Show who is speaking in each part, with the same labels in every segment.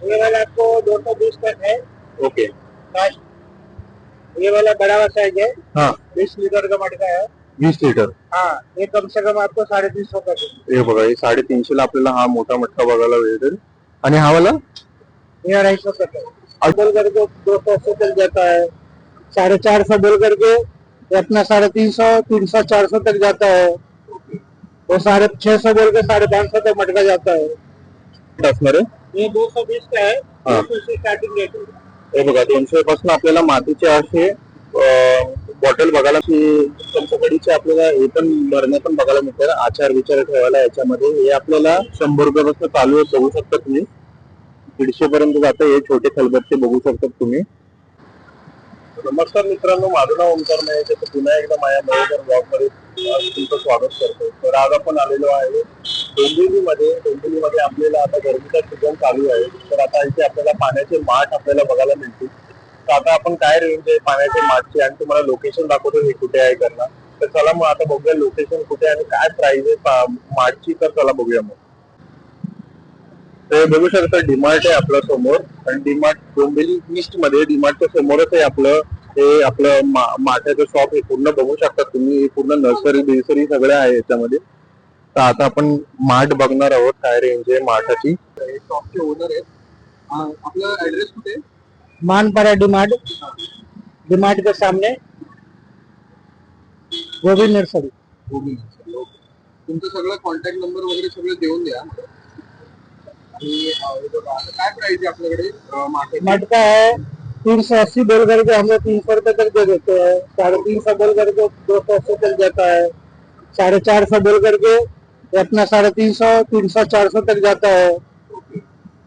Speaker 1: ये वाला आपको 220 तक है।
Speaker 2: ओके.
Speaker 1: लास्ट ये वाला बड़ा वाला साइज है,
Speaker 2: हाँ
Speaker 1: 20 लीटर का मटका है।
Speaker 2: 20 लिटर.
Speaker 1: हाँ ये कम से कम आपको 350 का है।
Speaker 2: हे बघा, हे 350 ला आपल्याला हा मोठा मटका बघायला मिळेल. आणि हा वाला
Speaker 1: ये 250 तक है। बोल करके 280 तक जाता है, 450 बोल करके ये अपना 350, 300, 400 तक जाता है। वो 650 बोल के 550 तक मटका जाता है।
Speaker 2: असणार आहे.
Speaker 1: ये 220 का है,
Speaker 2: हाँ।
Speaker 1: 200 से स्टार्टिंग रेट है।
Speaker 2: हे बघा, 200 पासून आपल्याला मातीचे असे बॉटल बघायला की कंपकडीचे आपल्याला हे पण भरणे पण बघायला मिळतात. आचार विचार ठेवायला याच्यामध्ये हे आपल्याला 100 रुपयापासून चालू आहे. बघू शकता तुम्ही 150 पर्यंत जातं. हे छोटे खलबत्ते बघू शकतात तुम्ही. नमस्कार मित्रांनो, माझं नाव ओमकार नाईक आहे. पुन्हा एकदा माझ्या नवीन ब्लॉगमध्ये तुमचं स्वागत करतो. तर आज आपण आलेलो आहे डोंबिवलीमध्ये. आपल्याला आता गरमीचा सीझन चालू आहे, तर आता इथे आपल्याला पाण्याचे माठ आपल्याला बघायला मिळतील. तर आता आपण काय रेंज आहे पाण्याचे माठची आणि तुम्हाला लोकेशन दाखवतो हे कुठे आहे करणार. तर चला मग आता बघूया लोकेशन कुठे आणि काय प्राइस आहे माठची. तर चला बघूया मग. तर बघू शकता डीमार्ट आहे आपल्या समोर आणि डीमार्ट डोंबिवली ईस्ट मध्ये डीमार्टच्या समोरच आहे आपलं हे आपलं माठाचं शॉप. हे पूर्ण बघू शकता तुम्ही. पूर्ण नर्सरी बिर्सरी सगळं आहे याच्यामध्ये. तर आता आपण माठ बघणार आहोत काय रेंज आहे माठाची. शॉपचे ओनर आहेत. आपला ऍड्रेस कुठे आहे?
Speaker 1: मानपाड़ा डिमार्ट, डिमार्ट के सामने गोविंद नर्सरी।
Speaker 2: तुमचं सगळं कॉन्टॅक्ट नंबर वगैरे सगळं देऊन द्या. आणि काय प्राइस आहे आपल्याकडे
Speaker 1: मटका है 380 बोल करके हम लोग 300 रुपए तक दे देते हैं, 350 बोल करके 280 तक जाता है, 450 बोल करके ये अपना 350, 300, 400 तक जाता है।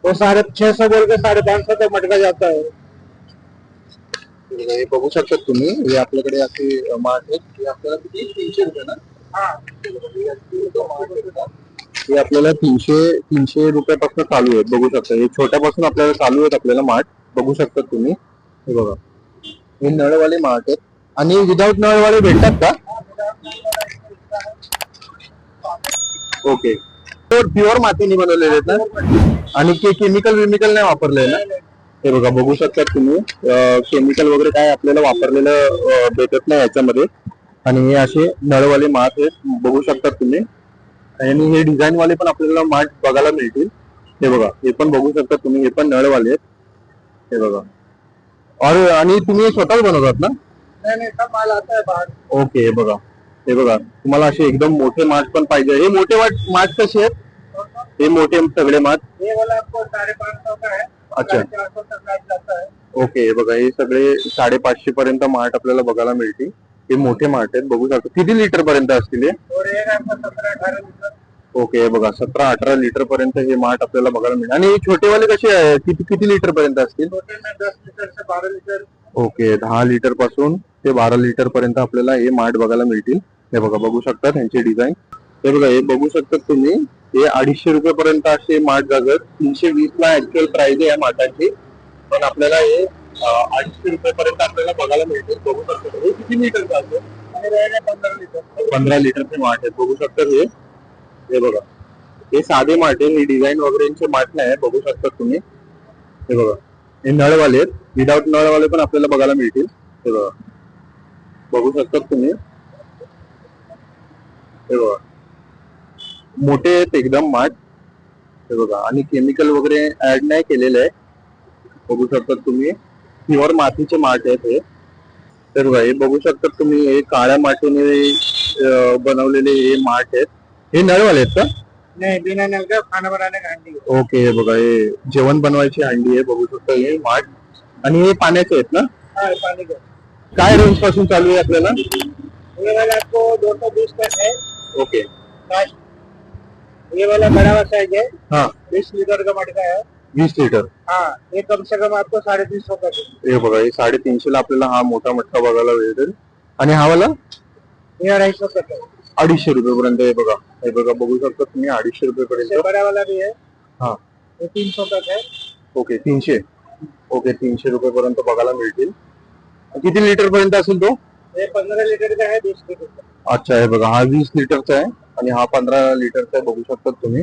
Speaker 1: वो 650 बोल के 550 तक मटका जाता है।
Speaker 2: हे बघू शकता तुम्ही. हे आपल्याकडे असे माठ आहेत. हे आपल्याला किती 300 रुपये ना? हे आपल्याला 300 रुपयापासून चालू आहेत. बघू शकता हे छोट्यापासून आपल्याला चालू आहेत आपल्याला माठ. बघू शकता तुम्ही. हे बघा, हे नळवाले माठ आहेत. आणि विदाऊट नळवाले भेटतात का? ओके. प्युअर मातीने बनवलेले आहेत ना? आणि केमिकल विमिकल नाही वापरलंय ना? हे बघा, बघू शकता तुम्ही. केमिकल वगैरे काय आपल्याला वापरलेलं भेटत नाही याच्यामध्ये. आणि हे असे नळवाले माठ आहेत. बघू शकता तुम्ही. आणि हे डिझाईन वाले पण आपल्याला माठ बघायला मिळतील. हे बघा, हे पण बघू शकता तुम्ही. हे पण नळवाले आहेत. हे बघा. आणि तुम्ही स्वतःच बनवतात ना?
Speaker 1: नहीं सब माल आता है बाहर।
Speaker 2: ओके. हे बघा, हे बघा, तुम्हाला असे एकदम मोठे माठ पण पाहिजे. हे मोठे माठ कसे आहेत? हे मोठे सगळे माठ
Speaker 1: ये वाला आपको 550 का है।
Speaker 2: अच्छा
Speaker 1: 450 तक लाइट जाता है।
Speaker 2: ओके. हे बघा, हे सगळे 550 पर्यंत माठ आपल्याला बघायला मिळतील. हे मोठे माठ आहेत. बघू शकता. किती लिटर पर्यंत असतील हे?
Speaker 1: और ये आपका 17-18 लीटर।
Speaker 2: ओके. हे बघा, 17-18 लिटर पर्यंत हे माठ आपल्याला बघायला मिळेल. आणि छोटेवाले कसे आहे? किती लिटर पर्यंत असतील?
Speaker 1: छोटे में 10 लीटर से 12 लीटर।
Speaker 2: ओके. 10 लिटर पासून ते 12 लिटर पर्यंत आपल्याला हे माठ बघायला मिळतील. हे बघा, बघू शकता त्यांचे डिझाईन. हे बघा, हे बघू शकता तुम्ही. हे 250 रुपये पर्यंत असे माठ जातात. 320 ला ऍक्च्युअल प्राइस आहे या माठाची. पण आपल्याला हे 250 रुपये पर्यंत आपल्याला बघायला मिळतील. बघू शकता. हे किती लिटरचं असेल?
Speaker 1: 15 लीटर।
Speaker 2: 15 लिटरचे माठ आहेत. बघू शकता हे बघा, हे साधे माठ आहे. हे डिझाईन वगैरेचे माठ नाही. बघू शकता तुम्ही. हे बघा, हे नळवाले आहेत. विदाऊट नळवाले पण आपल्याला बघायला मिळतील. हे बघा, बघू शकता तुम्ही. हे बघा, मोठे आहेत एकदम माठ. हे बघा, आणि केमिकल वगैरे ऍड नाही केलेले आहे. बघू शकता तुम्ही. प्युअर मातीचे माठ आहेत हे. तर बघा, हे बघू शकता तुम्ही. हे काळ्या मातीने बनवलेले हे माठ आहेत. हे नळवाले आहेत का?
Speaker 1: नहीं बिना नल का खाना बनाने का हंडी है।
Speaker 2: ओके. हे बघा, हे जेवण बनवायची हंडी आहे. बघू शकता हे माठ. आणि हे पाण्याचे आहेत ना?
Speaker 1: हाँ पानी का।
Speaker 2: काय रेंज पासून चालू आहे आपल्याला?
Speaker 1: ये वाला आपको 220 तक है।
Speaker 2: ओके.
Speaker 1: लास्ट ये वाला बड़ा वाला साइज है,
Speaker 2: हाँ
Speaker 1: 20 लीटर का मटका है।
Speaker 2: 20 लिटर.
Speaker 1: हाँ ये कम से कम आपको 350 का है।
Speaker 2: हे बघा, हे 350 ला आपल्याला हा मोठा मटका बघायला मिळेल. आणि हा वाला
Speaker 1: ये 250 तक है।
Speaker 2: 250 रुपये पर्यंत. हे बघा, हे बघा, बघू शकता तुम्ही. 250 रुपये
Speaker 1: इससे
Speaker 2: पर्यंत.
Speaker 1: बड़ा वाला भी है,
Speaker 2: हा
Speaker 1: ये 300 तक है।
Speaker 2: ओके. 300. ओके. 300 रुपये पर्यंत बघायला मिळतील. किती लिटर पर्यंत असेल तो?
Speaker 1: ये 15 लीटर का है, 20 लीटर का।
Speaker 2: अच्छा. हे बघा, हा 20 लिटरचा आहे आणि हा 15 लिटरचा आहे. बघू शकता तुम्ही.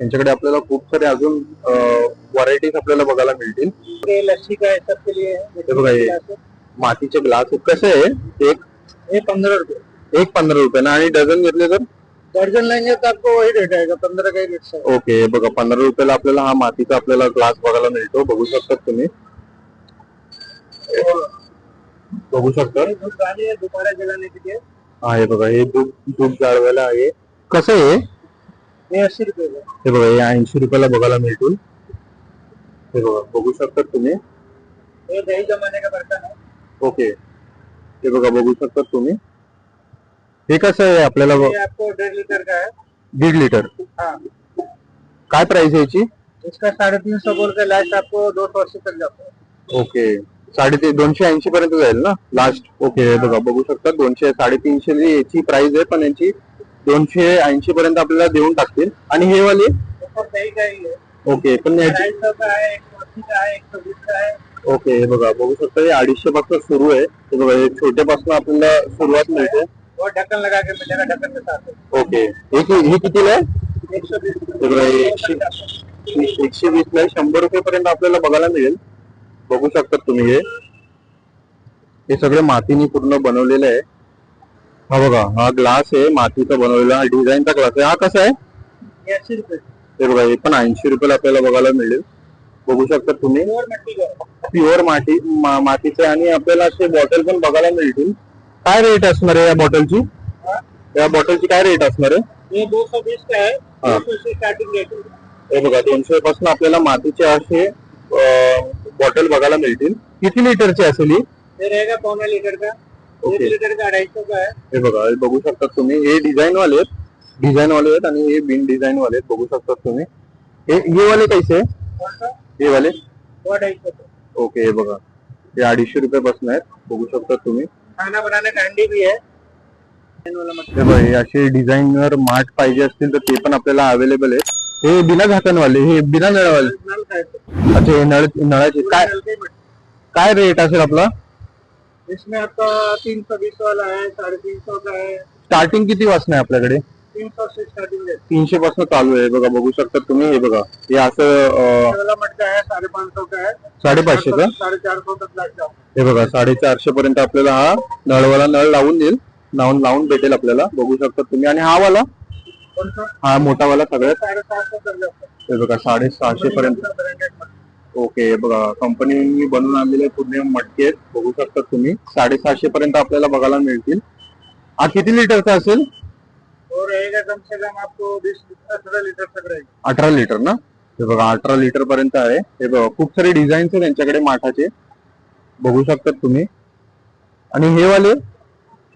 Speaker 2: यांच्याकडे आपल्याला खूप सारे अजून व्हरायटीज आपल्याला बघायला मिळतील.
Speaker 1: ये लस्सी का है सबके लिए है।
Speaker 2: हे बघा हे मातीचे ग्लास कसे आहे एक
Speaker 1: ये 15 रुपए।
Speaker 2: 15 रुपये ना, आणि डझन घेतले तर
Speaker 1: दर्जन लेंगे तो आपको वही रेट आएगा, 15 का ही रेट है।
Speaker 2: ओके. बघा 15 रुपयाला आपल्याला हा मातीचा आपल्याला ग्लास बघायला मिळतो. बघू शकता तुम्ही, बघू शकता.
Speaker 1: ये दूध डाली है दोबारा जलाने के लिए।
Speaker 2: हा हे बघा हे दूध दूध जाळवायला आहे. कसं आहे
Speaker 1: ये 80 रुपए का।
Speaker 2: हे बघा हे 80 रुपयाला बघायला मिळतील. हे बघा बघू शकता तुम्ही.
Speaker 1: ये दही जमाने का बर्तन है।
Speaker 2: ओके. हे बघा बघू शकता तुम्ही. हे कसं आहे आपल्याला
Speaker 1: ये आपको 1.5 लीटर का है।
Speaker 2: 1.5 लिटर.
Speaker 1: हाँ,
Speaker 2: काय प्राइस आहे याची?
Speaker 1: इसका 350 बोल के लास्ट आपको 280 तक जाता है।
Speaker 2: ओके. 280 पर्यंत जाईल ना लास्ट. ओके. हे बघा बघू शकता 200 350 याची प्राइस आहे, पण यांची 280 पर्यंत आपल्याला देऊन टाकतील. आणि हे वाले
Speaker 1: ये सब दही का ही है।
Speaker 2: ओके, पण याची
Speaker 1: 250 का है, 180 का है, 120 का है।
Speaker 2: ओके. हे बघा बघू शकता हे 250 पासून सुरू आहे. हे बघा हे छोट्यापासून आपल्याला सुरुवात मिळते.
Speaker 1: और ढक्कन लगा के मिलेगा, ढक्कन के साथ है।
Speaker 2: ओके. हे कितीला आहे?
Speaker 1: 120
Speaker 2: हे बघा हे 120 ला 100 रुपये पर्यंत आपल्याला बघायला मिळेल. बघू शकता तुम्ही हे सगळे मातीने पूर्ण बनवलेलं आहे. हा बघा हा ग्लास आहे मातीचा बनवलेला, डिझाईनचा ग्लास आहे. हा कसा आहे?
Speaker 1: ये 80 रुपए।
Speaker 2: हे बघा हे पण 80 रुपयाला आपल्याला बघायला मिळेल. बघू शकता तुम्ही
Speaker 1: प्योर मिट्टी का है।
Speaker 2: प्युअर मातीचे. आणि आपल्याला असे बॉटल पण बघायला मिळतील. काय रेट असणार आहे या बॉटलची?
Speaker 1: हाँ,
Speaker 2: या बॉटलची काय रेट असणार आहे?
Speaker 1: ये 220 का है।
Speaker 2: हाँ।
Speaker 1: 200 से स्टार्टिंग रेट है।
Speaker 2: हे बघा 200 पासून आपल्याला मातीचे असे बॉटल बघायला मिळतील. किती लिटरचे असेल ही?
Speaker 1: ये रहेगा 1.25 लीटर का। 1
Speaker 2: ओके.
Speaker 1: लीटर का 250 का है।
Speaker 2: हे बघा हे बघू शकता तुम्ही. हे डिझाईन वाले आहेत आणि हे बिन डिझाईन वाले आहेत. बघू शकता तुम्ही. हे वाले कैसे?
Speaker 1: कौन सा?
Speaker 2: हे वाले
Speaker 1: वो 250 का।
Speaker 2: ओके. हे बघा हे 250 रुपयापासून आहेत. बघू शकता तुम्ही.
Speaker 1: खाना बनाने का हंडी भी है।
Speaker 2: हे बघा हे असे डिझाईनर माठ पाहिजे असतील तर ते पण आपल्याला अवेलेबल आहे. हे बिना झाकणवाले, हे बिना नळवाले.
Speaker 1: नल का है।
Speaker 2: अच्छा हे नळाचे काय
Speaker 1: नल के बट-
Speaker 2: काय रेट असेल आपला?
Speaker 1: इसमें आपका 320 वाला है, 350 का है।
Speaker 2: स्टार्टिंग किती वाजता आहे आपल्याकडे?
Speaker 1: 300 से स्टार्टिंग रेट।
Speaker 2: 300 पासून चालू आहे. बघा बघू शकता तुम्ही. हे बघा हे असं
Speaker 1: वाला मटका है 550 का है।
Speaker 2: 550 का?
Speaker 1: 450 तक लग जाओ।
Speaker 2: हे बघा 450 पर्यंत आपल्याला हा नळवाला नळ लावून देईल. लावून भेटेल आपल्याला. बघू शकता तुम्ही. आणि हा वाला
Speaker 1: कौन सा?
Speaker 2: हा मोठा वाला सगळ्यात
Speaker 1: 750 तक जाता है।
Speaker 2: हे बघा 650 पर्यंत.
Speaker 1: ब्रांडेड मटका।
Speaker 2: ओके. हे बघा कंपनीने बनवून आणलेले पूर्ण मटके आहेत. बघू शकता तुम्ही 750 पर्यंत आपल्याला बघायला मिळतील. हा किती लिटरचा असेल?
Speaker 1: और रहेगा कम से कम आपको 18 लीटर तक रहेगा।
Speaker 2: 18 लिटर ना. हे बघा 18 लिटर पर्यंत आहे. हे बघा खूप सारे डिझाईन्स आहेत त्यांच्याकडे माठाचे. बघू शकता तुम्ही. आणि हे वाले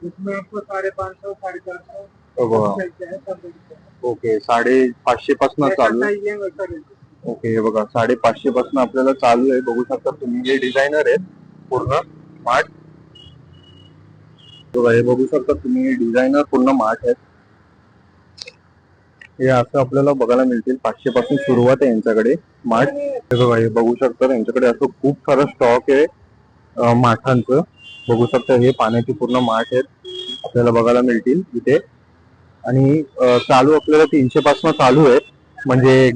Speaker 1: इसमें आपको 550, 450
Speaker 2: हे बघा
Speaker 1: चलते हैं, सब मिलते हैं।
Speaker 2: ओके 550 पासून
Speaker 1: जैसा
Speaker 2: चालू आहे.
Speaker 1: size लेंगे वैसा रेट।
Speaker 2: ओके. हे बघा 550 पासून आपल्याला चालू आहे. बघू शकता तुम्ही. हे डिझायनर आहेत पूर्ण माठ. बघा हे बघू शकता तुम्ही डिझायनर पूर्ण माठ आहेत. हे असं आपल्याला बघायला मिळतील. 500 पासून सुरुवात आहे यांच्याकडे माठ. हे बघा हे बघू शकता यांच्याकडे असं खूप सारं स्टॉक आहे माठांचं. बघू शकता हे पाण्याची पूर्ण माठ आहेत आपल्याला बघायला मिळतील इथे. आणि चालू आपल्याला 300 पासून चालू आहे. म्हणजे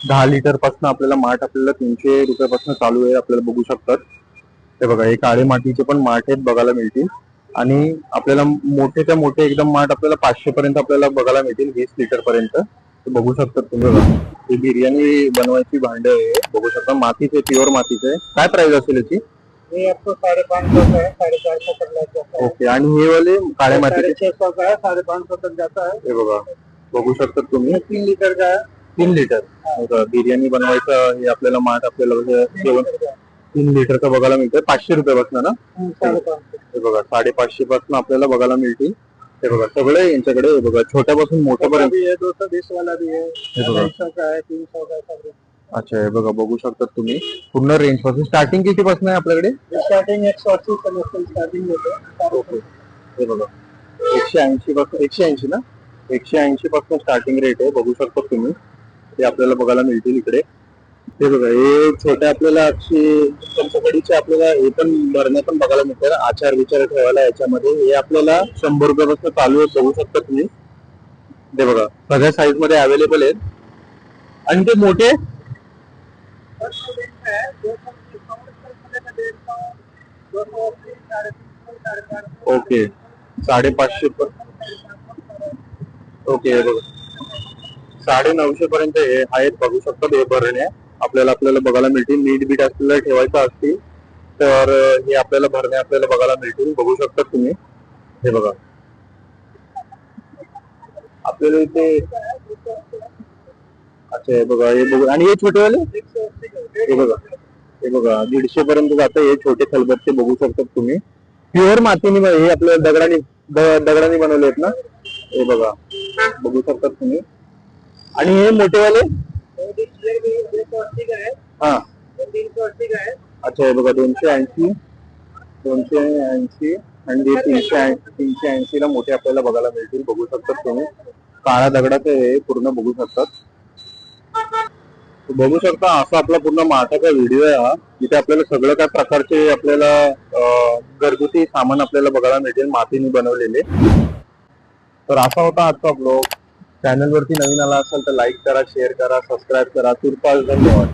Speaker 2: 10 लिटर पासून आपल्याला माठ आपल्याला 300 रुपयापासून चालू आहे. आपल्याला बघू शकतात. हे बघा हे काळे मातीचे पण माठ आहेत बघायला मिळतील. आणि आपल्याला मोठे मोठे एकदम माठ आपल्याला 500 पर्यंत आपल्याला बघायला मिळतील. 20 लिटर पर्यंत. बघू शकता तुम्ही. बघा ही बिर्याणी बनवायची भांड आहे. बघू शकता मातीचे, प्युअर मातीचे. काय प्राइस असेल याची?
Speaker 1: ये आपको 550 का है, 450 तक लग जाता है।
Speaker 2: ओके. आणि हे वाले काळ्या मातीचे
Speaker 1: 650 का है, 550 तक जाता है।
Speaker 2: हे बघा बघू शकता तुम्ही.
Speaker 1: ये 3 लीटर का है।
Speaker 2: 3 लिटर. बिर्याणी बनवायचं हे आपल्याला माठ आपल्याला जेवण 3 लिटरचं बघायला मिळतं. 500 रुपयापासून ना.
Speaker 1: 550।
Speaker 2: हे बघा 550 पासून आपल्याला बघायला मिळतील. हे बघा सगळे यांच्याकडे. हे बघा छोट्यापासून मोठ्यापर्यंत.
Speaker 1: भी है, 220 वाला भी है,
Speaker 2: हे बघा
Speaker 1: 250 का है, 300 का है, सब रेट।
Speaker 2: अच्छा हे बघा बघू शकता तुम्ही. पूर्ण रेंज पासून स्टार्टिंग किती पासून आहे आपल्याकडे?
Speaker 1: स्टार्टिंग 180 से स्टार्टिंग होते
Speaker 2: ओके. हे बघा 180 पासून 180 ना. 180 पासून स्टार्टिंग रेट आहे. बघू शकता तुम्ही. ते आपल्याला बघायला मिळतील इकडे. हे बघा हे छोट्या आपल्याला अक्षी चमचकडीचे आपल्याला हे पण भरण्या पण बघायला मिळतात. आचार विचार ठेवायला याच्यामध्ये. हे आपल्याला 100 रुपयापासून चालू आहे. बघू शकता तुम्ही. हे बघा सगळ्या साईज मध्ये अवेलेबल आहेत. आणि ते मोठे ओके 550 ओके हे बघा 950 पर्यंत हे आहेत बघू शकता. हे भरण्या आपल्याला बघायला मिळतील. नीट बीट आपल्याला ठेवायचं असतील तर हे भरण्या आपल्याला बघायला मिळतील. बघू शकता तुम्ही. हे बघा आपल्याला इथे अच्छा हे बघा आणि हे छोटेवाले हे बघा 150 पर्यंत जातं. हे छोटे खलबत्ते बघू शकतात तुम्ही. प्युअर मातीने हे आपल्या दगडाने बनवले आहेत ना. हे बघा बघू शकतात तुम्ही. आणि हे मोठेवाले हा अच्छा हे बघा 280 आणि हे 380 ला मोठे आपल्याला बघायला मिळतील. बघू शकतात तुम्ही. काळ्या दगडाचं हे पूर्ण बघू शकतात. बघू शकता असा आपला पूर्ण माठाचा व्हिडिओ आहे हा. इथे आपल्याला सगळं काय प्रकारचे आपल्याला घरगुती सामान आपल्याला बघायला मिळतील मातीने बनवलेले. तर असा होता आजचा ब्लॉग. चॅनल वरती नवीन आला असेल तर लाईक करा, शेअर करा, सबस्क्राईब करा. तुर्तास धन्यवाद.